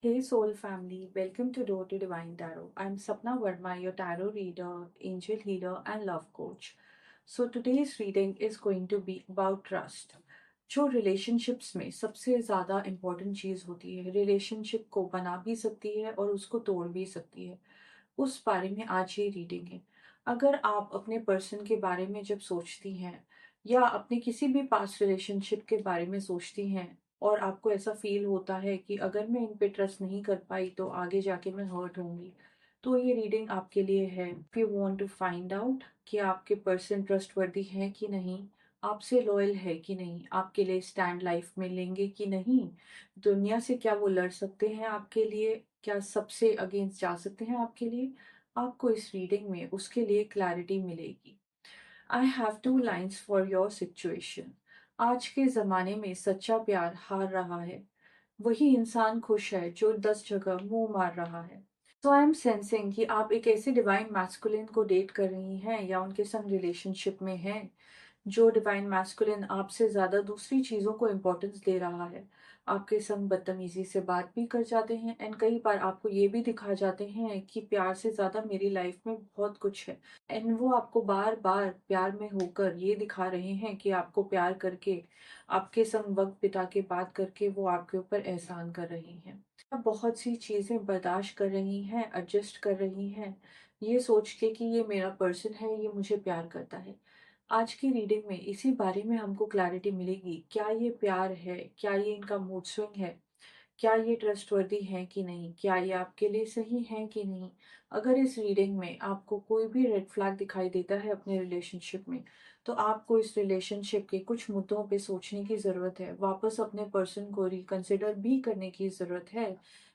Hey Soul family, welcome to Door to Divine Tarot. I'm Sapna Verma, your tarot reader, angel healer, and love coach. So today's reading is going to be about trust. जो relationships में सबसे ज़्यादा important चीज़ होती है, relationship को बना भी सकती है और उसको तोड़ भी सकती है, उस बारे में आज ये रीडिंग है। अगर आप अपने पर्सन के बारे में जब सोचती हैं या अपने किसी भी पास्ट रिलेशनशिप के बारे में सोचती हैं और आपको ऐसा फील होता है कि अगर मैं इन पे ट्रस्ट नहीं कर पाई तो आगे जाके मैं हर्ट होंगी, तो ये रीडिंग आपके लिए है। If you want to find out कि आपके पर्सन ट्रस्टवर्दी है कि नहीं, आपसे लॉयल है कि नहीं, आपके लिए स्टैंड लाइफ में लेंगे कि नहीं, दुनिया से क्या वो लड़ सकते हैं आपके लिए, क्या सबसे अगेंस्ट जा सकते हैं आपके लिए, आपको इस रीडिंग में उसके लिए क्लैरिटी मिलेगी। I have two lines for your situation. आज के ज़माने में सच्चा प्यार हार रहा है। वही इंसान खुश है जो 10 जगह मुंह मार रहा है। तो आई एम सेंसिंग कि आप एक ऐसे डिवाइन मैस्कुलिन को डेट कर रही हैं या उनके संग रिलेशनशिप में हैं जो डिवाइन मैस्कुलिन आपसे ज़्यादा दूसरी चीज़ों को इम्पोर्टेंस दे रहा है। आपके संग बदतमीज़ी से बात भी कर जाते हैं एंड कई बार आपको ये भी दिखा जाते हैं कि प्यार से ज़्यादा मेरी लाइफ में बहुत कुछ है। एंड वो आपको बार बार प्यार में होकर ये दिखा रहे हैं कि आपको प्यार करके, आपके संग वक्त बिता के बात करके वो आपके ऊपर एहसान कर रही हैं। आप बहुत सी चीज़ें बर्दाश्त कर रही हैं, एडजस्ट कर रही हैं, ये सोच के कि ये मेरा पर्सन है, ये मुझे प्यार करता है। आज की रीडिंग में इसी बारे में हमको क्लैरिटी मिलेगी। क्या ये प्यार है? क्या ये इनका मूड स्विंग है? क्या ये ट्रस्टवर्दी है कि नहीं? क्या ये आपके लिए सही है कि नहीं? अगर इस रीडिंग में आपको कोई भी रेड फ्लैग दिखाई देता है अपने रिलेशनशिप में, तो आपको इस रिलेशनशिप के कुछ मुद्दों पे सोचने की ज़रूरत है, वापस अपने पर्सन को रिकंसिडर भी करने की ज़रूरत है।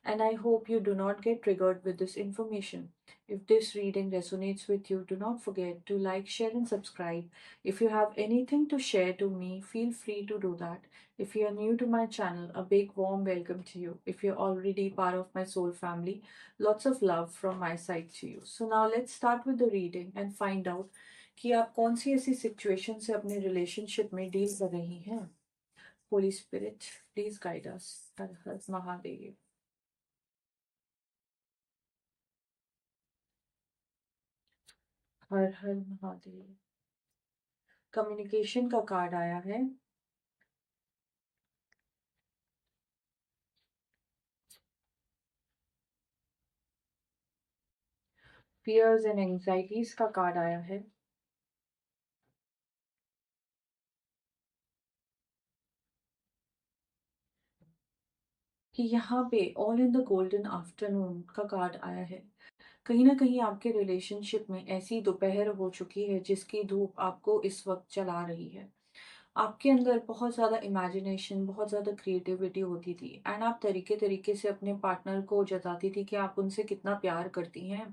And I hope you do not get triggered with this information. If this reading resonates with you, do not forget to like, share, and subscribe. If you have anything to share to me, feel free to do that. If you are new to my channel, a big warm welcome to you. If you're already part of my soul family, lots of love from my side to you. So now let's start with the reading and find out कि आप कौन सी ऐसी situation से अपने relationship में deal कर रही हैं। Holi spirit, please guide us. Her her Mahadev. Her her Mahadev. Communication का कार्ड आया है। फियर्स एंड एंजाइटीज का कार्ड आया है। कि यहाँ पे all in the golden afternoon का कार्ड आया है। कहीं ना कहीं आपके रिलेशनशिप में ऐसी दोपहर हो चुकी है जिसकी धूप आपको इस वक्त चला रही है। आपके अंदर बहुत ज़्यादा इमेजिनेशन, बहुत ज़्यादा क्रिएटिविटी होती थी एंड आप तरीके तरीके से अपने पार्टनर को जताती थी कि आप उनसे कितना प्यार करती हैं।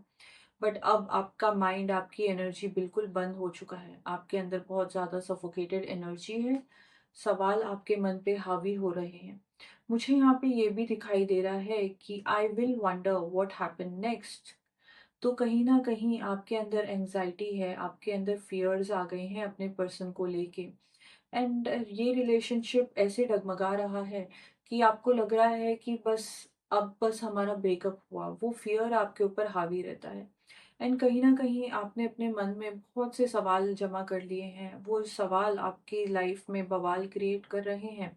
बट अब आपका माइंड, आपकी एनर्जी बिल्कुल बंद हो चुका है। आपके अंदर बहुत ज़्यादा सफोकेटेड एनर्जी है। सवाल आपके मन पे हावी हो रहे हैं। मुझे यहाँ पे ये भी दिखाई दे रहा है कि I will wonder what happen next. तो कहीं ना कहीं आपके अंदर एंजाइटी है, आपके अंदर फियर्स आ गए हैं अपने पर्सन को लेके। एंड ये रिलेशनशिप ऐसे डगमगा रहा है कि आपको लग रहा है कि बस अब बस हमारा ब्रेकअप हुआ। वो फियर आपके ऊपर हावी रहता है। एंड कहीं ना कहीं आपने अपने मन में बहुत से सवाल जमा कर लिए हैं। वो सवाल आपकी लाइफ में बवाल क्रिएट कर रहे हैं।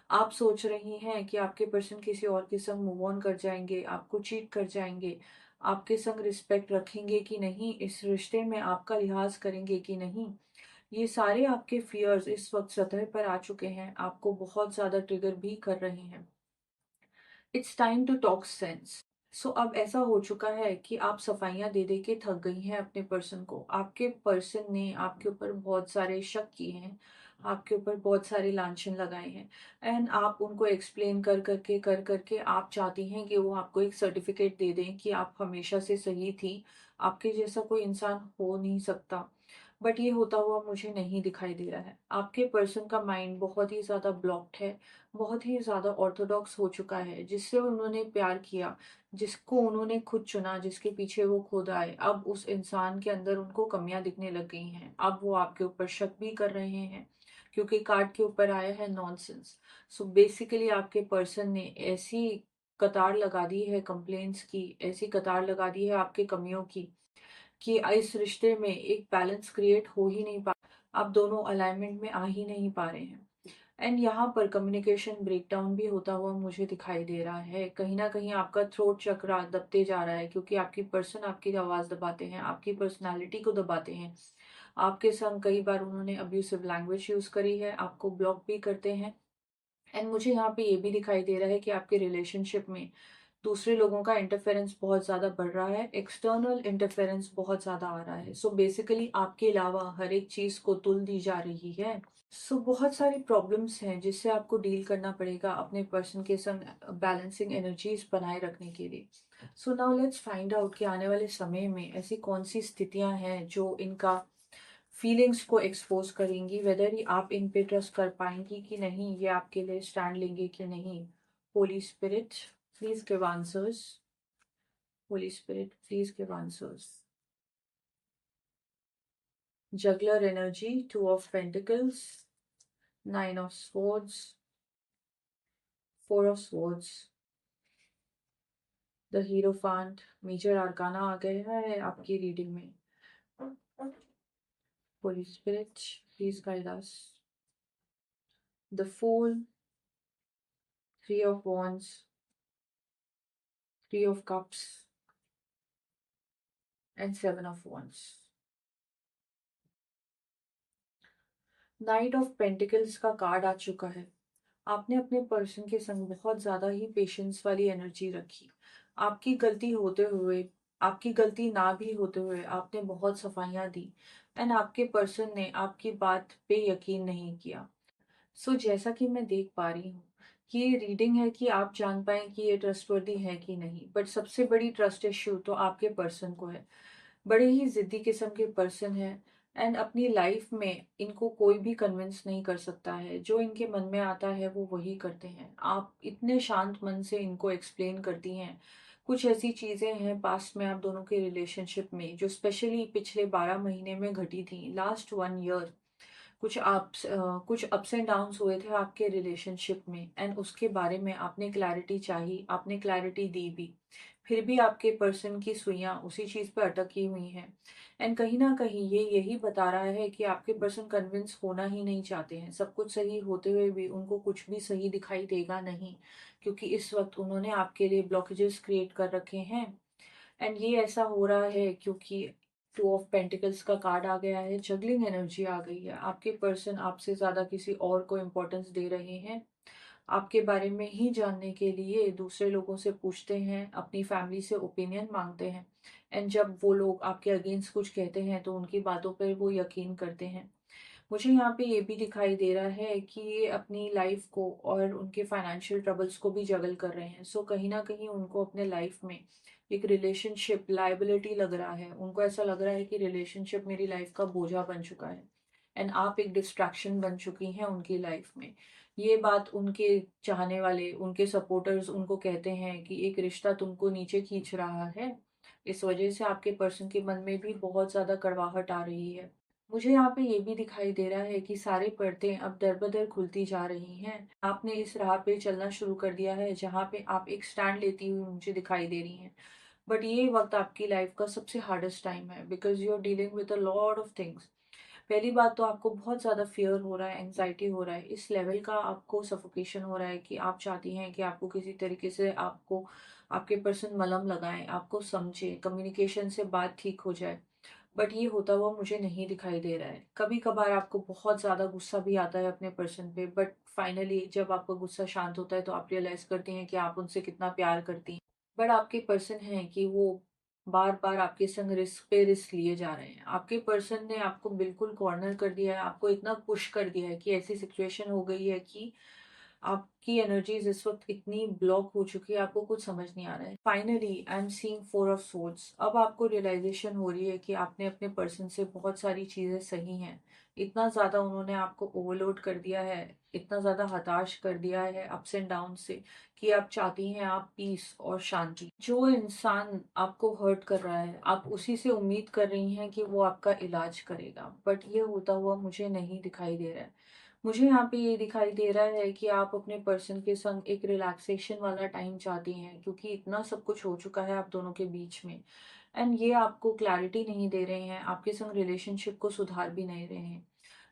आप सोच रही हैं कि आपके पर्सन किसी और के संग मूव ऑन कर जाएंगे, आपको चीट कर जाएंगे, आपके संग रिस्पेक्ट रखेंगे कि नहीं, इस रिश्ते में आपका लिहाज करेंगे कि नहीं। ये सारे आपके फियर्स इस वक्त सतह पर आ चुके हैं, आपको बहुत ज्यादा ट्रिगर भी कर रहे हैं। It's time to talk sense. सो अब ऐसा हो चुका है कि आप सफाइयां दे दे के थक गई हैं अपने पर्सन को। आपके पर्सन ने आपके ऊपर बहुत सारे शक किए हैं, आपके ऊपर बहुत सारे लांछन लगाए हैं। एंड आप उनको एक्सप्लेन कर करके आप चाहती हैं कि वो आपको एक सर्टिफिकेट दे दें कि आप हमेशा से सही थी, आपके जैसा कोई इंसान हो नहीं सकता। बट ये होता हुआ मुझे नहीं दिखाई दे रहा है। आपके पर्सन का माइंड बहुत ही ज़्यादा ब्लॉक्ड है, बहुत ही ज़्यादा ऑर्थोडॉक्स हो चुका है। जिससे उन्होंने प्यार किया, जिसको उन्होंने खुद चुना, जिसके पीछे वो खुद आए, अब उस इंसान के अंदर उनको कमियां दिखने लग गई हैं। अब वो आपके ऊपर शक भी कर रहे हैं क्योंकि कार्ड के ऊपर आया है नॉनसेंस। सो बेसिकली आपके पर्सन ने ऐसी कतार लगा दी है कंप्लेंट्स की, ऐसी कतार लगा दी है आपके कमियों की कि इस रिश्ते में एक बैलेंस क्रिएट हो ही नहीं पा, आप दोनों अलाइनमेंट में आ ही नहीं पा रहे हैं। एंड यहाँ पर कम्युनिकेशन ब्रेकडाउन भी होता हुआ मुझे दिखाई दे रहा है। कहीं न कहीं आपका थ्रोट चक्रा दबते जा रहा है क्योंकि आपकी पर्सन आपकी आवाज़ दबाते हैं, आपकी पर्सनैलिटी को दबाते हैं। आपके संग कई बार उन्होंने अब्यूसिव लैंग्वेज यूज़ करी है, आपको ब्लॉक भी करते हैं। एंड मुझे यहाँ पे ये भी दिखाई दे रहा है कि आपके रिलेशनशिप में दूसरे लोगों का इंटरफेरेंस बहुत ज़्यादा बढ़ रहा है, एक्सटर्नल इंटरफेरेंस बहुत ज़्यादा आ रहा है। सो बेसिकली आपके अलावा हर एक चीज़ को तुल दी जा रही है। सो बहुत सारी प्रॉब्लम्स हैं जिससे आपको डील करना पड़ेगा अपने पर्सन के संग बैलेंसिंग एनर्जीज बनाए रखने के लिए। So now let's find out कि आने वाले समय में ऐसी कौन सी स्थितियां हैं जो इनका फीलिंग्स को एक्सपोज करेंगी, वेदर ही आप इन पे ट्रस्ट कर पाएंगी कि नहीं, ये आपके लिए स्टैंड लेंगे कि नहीं। Holi spirit please give answers. Holi spirit please give answers. Juggler energy, Two of Pentacles, Nine of Swords, Four of Swords, The Hierophant, major arcana आ गया है आपकी रीडिंग में। Holy Spirit, please guide us. The Fool, Three of Wands, Three of Cups, and Seven of Wands. Night of pentacles का card आ चुका है। आपने अपने पर्सन के संग बहुत ज़्यादा ही पेशेंस वाली एनर्जी रखी। आपकी गलती होते हुए, आपकी गलती ना भी होते हुए आपने बहुत सफाइयाँ दी। एंड आपके पर्सन ने आपकी बात पे यकीन नहीं किया। सो जैसा कि मैं देख पा रही हूँ, ये रीडिंग है कि आप जान पाएँ कि ये ट्रस्टवर्दी है कि नहीं। बट सबसे बड़ी ट्रस्ट इश्यू तो आपके पर्सन को है। बड़े ही ज़िद्दी किस्म के पर्सन हैं। एंड अपनी लाइफ में इनको कोई भी कन्विंस नहीं कर सकता है। जो इनके मन में आता है वो वही करते हैं। आप इतने शांत मन से इनको एक्सप्लेन करती हैं। कुछ ऐसी चीज़ें हैं पास्ट में आप दोनों के रिलेशनशिप में जो स्पेशली पिछले 12 महीने में घटी थी, लास्ट 1 ईयर। कुछ अप्स एंड डाउन्स हुए थे आपके रिलेशनशिप में, एंड उसके बारे में आपने क्लैरिटी चाही, आपने क्लैरिटी दी भी। फिर भी आपके पर्सन की सुइयां उसी चीज़ पे अटकी हुई हैं। एंड कहीं ना कहीं ये यही बता रहा है कि आपके पर्सन कन्विंस होना ही नहीं चाहते हैं। सब कुछ सही होते हुए भी उनको कुछ भी सही दिखाई देगा नहीं, क्योंकि इस वक्त उन्होंने आपके लिए ब्लॉकेजेस क्रिएट कर रखे हैं। एंड ये ऐसा हो रहा है क्योंकि टू ऑफ पेंटिकल्स का कार्ड आ गया है, जगलिंग एनर्जी आ गई है। आपके पर्सन आपसे ज़्यादा किसी और को इम्पोर्टेंस दे रहे हैं। आपके बारे में ही जानने के लिए दूसरे लोगों से पूछते हैं, अपनी फैमिली से ओपिनियन मांगते हैं। एंड जब वो लोग आपके अगेंस्ट कुछ कहते हैं तो उनकी बातों पर वो यकीन करते हैं। मुझे यहाँ पे ये भी दिखाई दे रहा है कि ये अपनी लाइफ को और उनके फाइनेंशियल ट्रबल्स को भी जगल कर रहे हैं। सो कहीं ना कहीं उनको अपने लाइफ में एक रिलेशनशिप लाइबिलिटी लग रहा है। उनको ऐसा लग रहा है कि रिलेशनशिप मेरी लाइफ का बोझा बन चुका है। एंड आप एक डिस्ट्रैक्शन बन चुकी हैं उनकी लाइफ में। ये बात उनके चाहने वाले, उनके सपोर्टर्स उनको कहते हैं कि एक रिश्ता तुमको नीचे खींच रहा है। इस वजह से आपके पर्सन के मन में भी बहुत ज्यादा कड़वाहट आ रही है। मुझे यहाँ पे ये भी दिखाई दे रहा है कि सारी परतें अब दर-ब-दर खुलती जा रही हैं। आपने इस राह पे चलना शुरू कर दिया है जहाँ पे आप एक स्टैंड लेती हुई मुझे दिखाई दे रही हैं। बट ये वक्त आपकी लाइफ का सबसे हार्डेस्ट टाइम है, because you are dealing with a lot of things. पहली बात तो आपको बहुत ज़्यादा फ़ियर हो रहा है, एंग्ज़ायटी हो रहा है, इस लेवल का आपको सफोकेशन हो रहा है कि आप चाहती हैं कि आपको किसी तरीके से आपको आपके पर्सन मलहम लगाएँ, आपको समझे, कम्युनिकेशन से बात ठीक हो जाए। बट ये होता हुआ मुझे नहीं दिखाई दे रहा है। कभी-कभार आपको बहुत ज़्यादा गुस्सा भी आता है अपने पर्सन पे, बट फाइनली जब आपका गुस्सा शांत होता है तो आप रियलाइज़ करती हैं कि आप उनसे कितना प्यार करती हैं। बट आपके पर्सन हैं कि वो बार-बार आपके संग रिस्क पे रिस्क लिए जा रहे हैं। आपके पर्सन ने आपको बिल्कुल कॉर्नर कर दिया है, आपको इतना पुश कर दिया है कि ऐसी सिचुएशन हो गई है कि आपकी एनर्जीज इस वक्त इतनी ब्लॉक हो चुकी है, आपको कुछ समझ नहीं आ रहा है। Finally I am seeing four of swords. अब आपको रियलाइजेशन हो रही है कि आपने अपने पर्सन से बहुत सारी चीजें सही हैं। इतना ज्यादा उन्होंने आपको ओवरलोड कर दिया है, इतना ज्यादा हताश कर दिया है अप्स एंड डाउन से, कि आप चाहती हैं आप पीस और शांति। जो इंसान आपको हर्ट कर रहा है आप उसी से उम्मीद कर रही हैं कि वो आपका इलाज करेगा, बट ये होता हुआ मुझे नहीं दिखाई दे रहा है। मुझे यहाँ पे ये दिखाई दे रहा है कि आप अपने पर्सन के संग एक रिलैक्सेशन वाला टाइम चाहती हैं, क्योंकि इतना सब कुछ हो चुका है आप दोनों के बीच में। एंड ये आपको क्लैरिटी नहीं दे रहे हैं, आपके संग रिलेशनशिप को सुधार भी नहीं रहे हैं।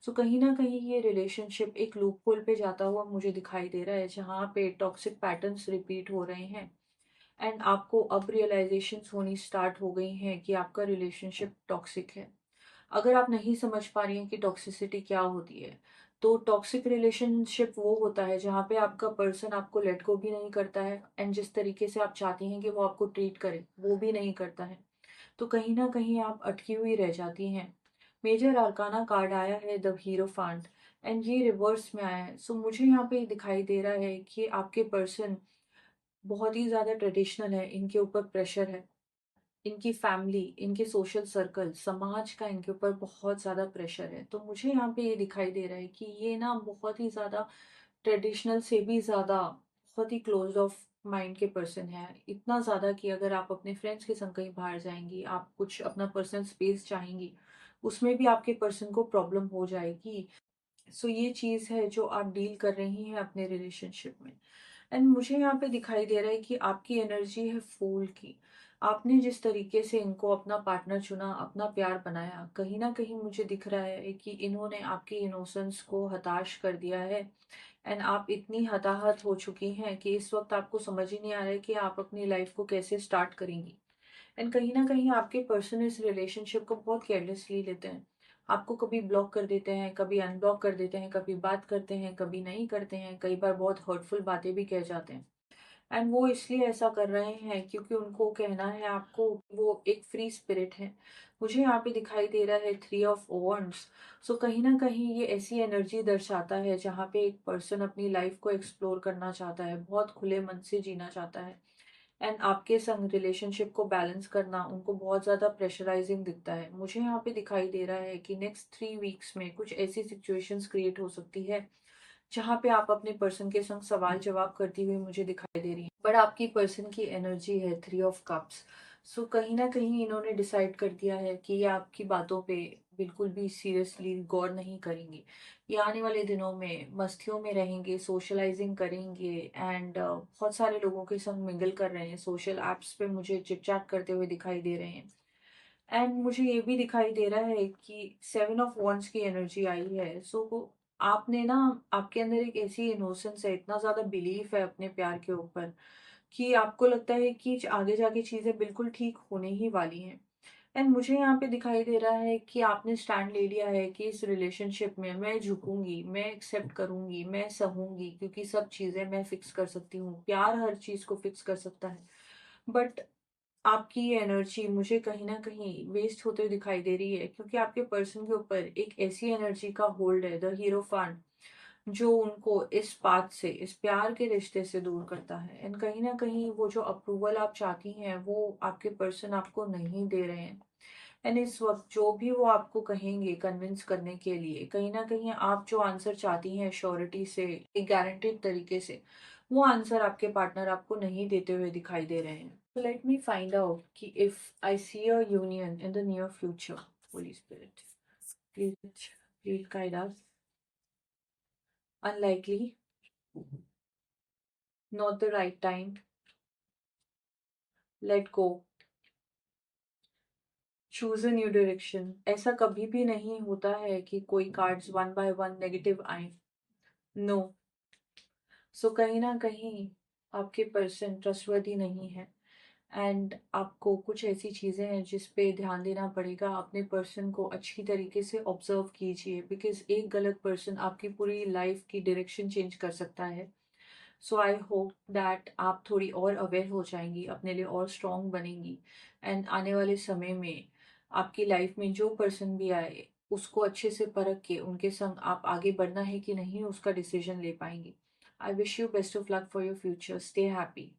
सो कहीं ना कहीं ये रिलेशनशिप एक लूप होल पे जाता हुआ मुझे दिखाई दे रहा है, जहाँ पे टॉक्सिक पैटर्न्स रिपीट हो रहे हैं। एंड आपको अब रियलाइजेशंस होनी स्टार्ट हो गई हैं कि आपका रिलेशनशिप टॉक्सिक है। अगर आप नहीं समझ पा रही हैं कि टॉक्सिसिटी क्या होती है, तो टॉक्सिक रिलेशनशिप वो होता है जहाँ पे आपका पर्सन आपको लेट गो भी नहीं करता है, एंड जिस तरीके से आप चाहती हैं कि वो आपको ट्रीट करे वो भी नहीं करता है। तो कहीं ना कहीं आप अटकी हुई रह जाती हैं। मेजर आर्काना कार्ड आया है द हीरोफांट, एंड ये रिवर्स में आया है। सो मुझे यहाँ पे दिखाई दे रहा है कि आपके पर्सन बहुत ही ज्यादा ट्रेडिशनल है, इनके ऊपर प्रेशर है। इनकी फैमिली, इनके सोशल सर्कल, समाज का इनके ऊपर बहुत ज़्यादा प्रेशर है। तो मुझे यहाँ पे ये दिखाई दे रहा है कि ये ना बहुत ही ज़्यादा ट्रेडिशनल से भी ज़्यादा बहुत ही क्लोज्ड ऑफ माइंड के पर्सन है। इतना ज़्यादा कि अगर आप अपने फ्रेंड्स के संग कहीं बाहर जाएँगी, आप कुछ अपना पर्सनल स्पेस चाहेंगी, उसमें भी आपके पर्सन को प्रॉब्लम हो जाएगी। सो ये चीज़ है जो आप डील कर रही हैं अपने रिलेशनशिप में। एंड मुझे यहाँ पे दिखाई दे रहा है कि आपकी एनर्जी है फूल की। आपने जिस तरीके से इनको अपना पार्टनर चुना, अपना प्यार बनाया, कहीं ना कहीं मुझे दिख रहा है कि इन्होंने आपकी इनोसेंस को हताश कर दिया है। एंड आप इतनी हताहत हो चुकी हैं कि इस वक्त आपको समझ ही नहीं आ रहा है कि आप अपनी लाइफ को कैसे स्टार्ट करेंगी। एंड कहीं न कहीं आपके पर्सन इस रिलेशनशिप को बहुत केयरलेसली लेते हैं। आपको कभी ब्लॉक कर देते हैं, कभी अनब्लॉक कर देते हैं, कभी बात करते हैं, कभी नहीं करते हैं, कई बार बहुत हर्टफुल बातें भी कह जाते हैं। एंड वो इसलिए ऐसा कर रहे हैं क्योंकि उनको कहना है आपको वो एक फ्री स्पिरिट है। मुझे यहाँ पे दिखाई दे रहा है थ्री ऑफ वॉन्ड्स। सो कहीं न कहीं ये ऐसी एनर्जी दर्शाता है जहाँ पे एक पर्सन अपनी लाइफ को एक्सप्लोर करना चाहता है, बहुत खुले मन से जीना चाहता है। एंड आपके संग रिलेशनशिप को बैलेंस करना उनको बहुत ज़्यादा प्रेशराइजिंग दिखता है। मुझे यहाँ पे दिखाई दे रहा है कि नेक्स्ट 3 वीक्स में कुछ ऐसी सिचुएशंस क्रिएट हो सकती है जहाँ पे आप अपने पर्सन के संग सवाल जवाब करती हुई मुझे दिखाई दे रही है। बट आपकी पर्सन की एनर्जी है थ्री ऑफ कप्स। सो कहीं ना कहीं इन्होंने डिसाइड कर दिया है कि ये आपकी बातों पे बिल्कुल भी सीरियसली गौर नहीं करेंगे। ये आने वाले दिनों में मस्तियों में रहेंगे, सोशलाइजिंग करेंगे, एंड बहुत सारे लोगों के संग मिंगल कर रहे हैं, सोशल एप्स पे मुझे चिट चैट करते हुए दिखाई दे रहे हैं। एंड मुझे ये भी दिखाई दे रहा है कि 7 ऑफ वॉन्ड्स की एनर्जी आई है। सो आपने ना, आपके अंदर एक ऐसी इनोसेंस है, इतना ज़्यादा बिलीफ है अपने प्यार के ऊपर कि आपको लगता है कि आगे जाके चीज़ें बिल्कुल ठीक होने ही वाली हैं। एंड मुझे यहाँ पे दिखाई दे रहा है कि आपने स्टैंड ले लिया है कि इस रिलेशनशिप में मैं झुकूंगी, मैं एक्सेप्ट करूंगी, मैं सहूंगी, क्योंकि सब चीज़ें मैं फिक्स कर सकती हूँ, प्यार हर चीज़ को फिक्स कर सकता है। बट आपकी ये एनर्जी मुझे कहीं न कहीं वेस्ट होते हुए दिखाई दे रही है, क्योंकि आपके पर्सन के ऊपर एक ऐसी एनर्जी का होल्ड है, द हीरोफांट, जो उनको इस बात से, इस प्यार के रिश्ते से दूर करता है। एंड कहीं न कहीं वो जो अप्रूवल आप चाहती हैं, वो आपके पर्सन आपको नहीं दे रहे हैं। एंड इस वक़्त जो भी वो आपको कहेंगे कन्विंस करने के लिए, कहीं न कहीं आप जो आंसर चाहती हैं श्योरिटी से, एक गारंटीड तरीके से, वो आंसर आपके पार्टनर आपको नहीं देते हुए दिखाई दे रहे हैं। So let me find out कि if I see a union in the near future, Holy Spirit, please guide us. Unlikely, not the right time, let go, choose a new direction. ऐसा कभी भी नहीं होता है कि कोई cards one by one negative आए। नो। सो कहीं ना कहीं आपके पर्सन ट्रस्टवर्दी नहीं है। एंड आपको कुछ ऐसी चीज़ें हैं जिस पे ध्यान देना पड़ेगा। अपने पर्सन को अच्छी तरीके से ऑब्जर्व कीजिए, बिकॉज एक गलत पर्सन आपकी पूरी लाइफ की डायरेक्शन चेंज कर सकता है। सो आई होप दैट आप थोड़ी और अवेयर हो जाएंगी, अपने लिए और स्ट्रांग बनेंगी। एंड आने वाले समय में आपकी लाइफ में जो पर्सन भी आए, उसको अच्छे से परख के उनके संग आप आगे बढ़ना है कि नहीं, उसका डिसीजन ले पाएंगी। I wish you best of luck for your future. Stay happy.